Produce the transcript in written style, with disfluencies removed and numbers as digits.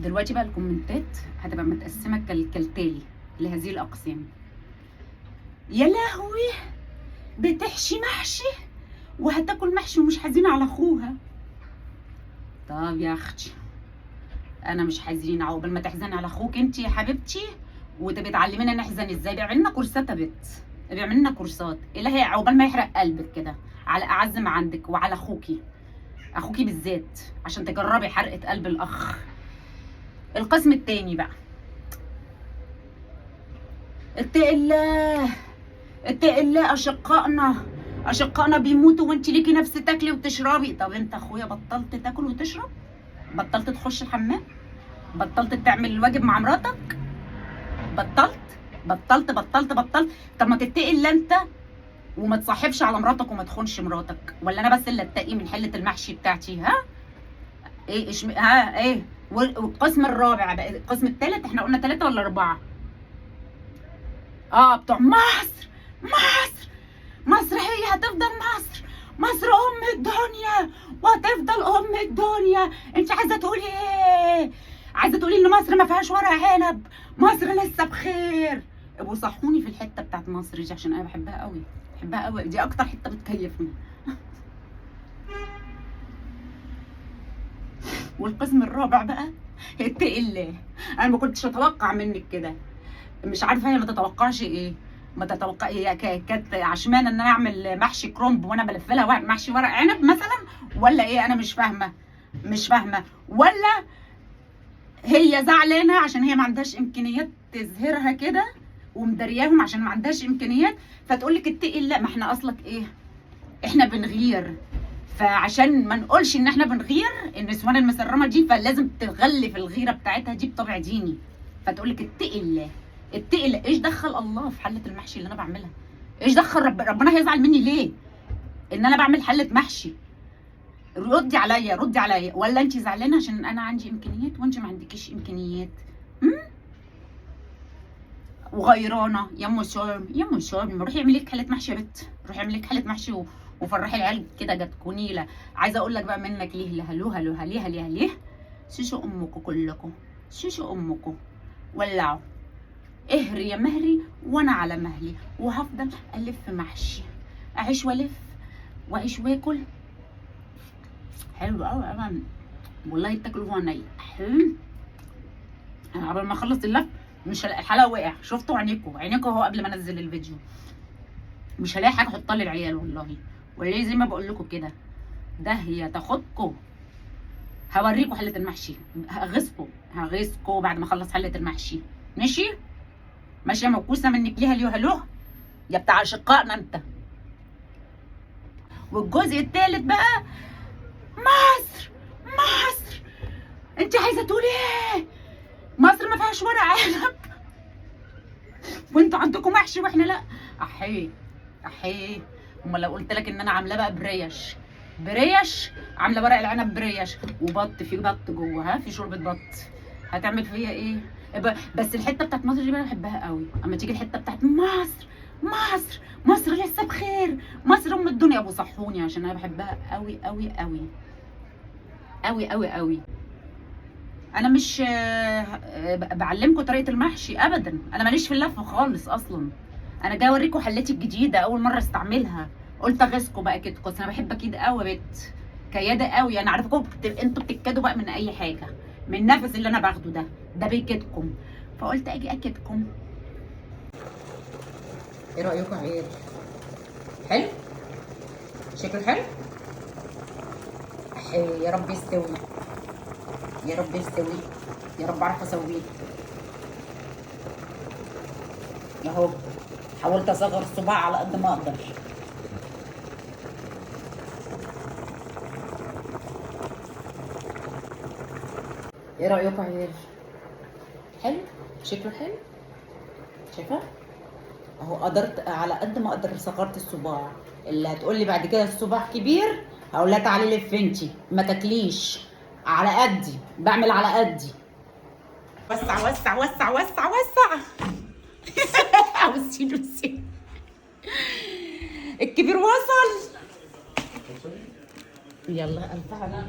دلوقتي بقى الكومنتات هتبقى متقسمه كالتالي لهذه الاقسام. يا لهوي، بتحشي محشي وهتاكل محشي ومش حزينه على اخوها. طب يا اختي انا مش حزينه، عقبال ما تحزني على اخوك انت يا حبيبتي وتبقي تعلمينا نحزن ازاي. بيعمل لنا كورسات يا بت، بيعمل لنا كورسات. الهي عقبال ما يحرق قلبك كده على اعز ما عندك وعلى اخوكي بالذات، عشان تجربي حرقه قلب الاخ. القسم التاني بقى، اتق الله اتق الله، اشقائنا بيموتوا وانت ليكي نفس تاكلي وتشربي. طب انت اخويا بطلت تاكل وتشرب؟ بطلت تخش الحمام؟ بطلت تعمل الواجب مع مراتك؟ بطلت. طب ما تتقي الله انت وما تصاحبش على مراتك وما تخونش مراتك. ولا انا بس اللي اتقي من حله المحشي بتاعتي؟ ها ايه ها ايه؟ والقسم الرابع بقى، القسم الثالث، احنا قلنا 3 ولا 4؟ بتوع مصر هي هتفضل مصر ام الدنيا وهتفضل ام الدنيا. انت عايزه تقولي ايه؟ عايزه تقولي ان مصر ما فيهاش ورق عنب؟ مصر لسه بخير. ابقوا صحوني في الحته بتاعت مصر دي عشان انا بحبها قوي، دي اكتر حته بتكيفني. والقسم الرابع بقى، اتقي الله. انا ما كنتش اتوقع منك كده، مش عارفه هي ما تتوقعش ايه. ما تتوقع هي كانت عشمانه ان انا اعمل محشي كرنب وانا بلف لها محشي ورق عنب مثلا، ولا ايه؟ انا مش فاهمه. ولا هي زعلانه عشان هي ما عندهاش امكانيات تظهرها كده ومدرياهم عشان ما عندهاش امكانيات، فتقول لك اتقي الله. ما احنا اصلك ايه؟ احنا بنغير، فعشان ما نقولش ان احنا بنغير النسوان المسرمه دي، فلازم تغلف الغيره بتاعتها دي بطبع ديني. فتقول لك اتقي الله. ايش دخل الله في حله المحشي اللي انا بعملها؟ ايش دخل ربنا هيزعل مني ليه ان انا بعمل حله محشي؟ ردي عليا. ولا انت زعلانه عشان انا عندي امكانيات وانت ما عندكيش امكانيات؟ وغيرانه يا ام سالم، روحي اعملي لك حله محشي يا بت، روحي اعملي لك حله محشي وفرحي العيال كده. جاتكوا نيله. عايزه اقول لك بقى منك ليه ليه شيشو امكم كلكم، شيشو امكم. ولعوا اهري يا مهري وانا على مهلي، وهفضل الف محشي، اعيش واعيش واكل. حلو قوي والله، تاكلوا وهو ني. حلو. انا قبل ما اخلص اللف مش الحلاوه وقع. شفتوا عينيكم اهو قبل ما انزل الفيديو. مش هلاقي حاجه احطها للعيال والله، وليه زي ما بقول لكم كده، ده هي تاخدكم. هوريكم حله المحشي، هغيظكم بعد ما اخلص حله المحشي. ماشي يا موكوسه منك ليها هلوه يا بتاع اشقائنا انت. والجزء الثالث بقى، مصر انت عايزه تقولي ايه؟ مصر ما فيهاش ورق عنب وانتوا عندكم محشي واحنا لا. احيه. امال لو قلت لك ان انا عاملاه بقى بريش، عامله ورق العنب بريش وبط، في بط جوه، في شوربه بط، هتعمل فيا ايه؟ بس الحته بتاعت مصر دي بقى بحبها قوي. اما تيجي الحته بتاعت مصر لسه بخير، مصر ام الدنيا. ابو صحوني عشان انا بحبها قوي. انا مش بعلمكم طريقه المحشي ابدا، انا ماليش في اللف خالص اصلا. انا جاي اوريكم حلتي الجديده اول مره استعملها، قلت اغيظكم بقى كده. انا بحب اكيد قوي يا بت، كياده قوي. انا عارفاكم انتوا بتتكادوا بقى من اي حاجه، من النفس اللي انا باخده ده بيكدكم، فقلت اجي اكدكم. ايه رايكم يا عيال؟ حلو؟ شكله حلو؟ يا رب يستوي، يا رب اعرف اسويه. اهو حاولت اصغر الصباع على قد ما اقدر. ايه رايكم يا عيال؟ حلو؟ شكله حلو؟ شايفه؟ اهو قدرت على قد ما اقدر صغرت الصباع. اللي هتقولي بعد كده الصباع كبير هقول لها تعالي لف انتي، ما تاكليش. على قدي، بعمل على قدي. وسع بصي الكبير وصل. يلا الف حنان.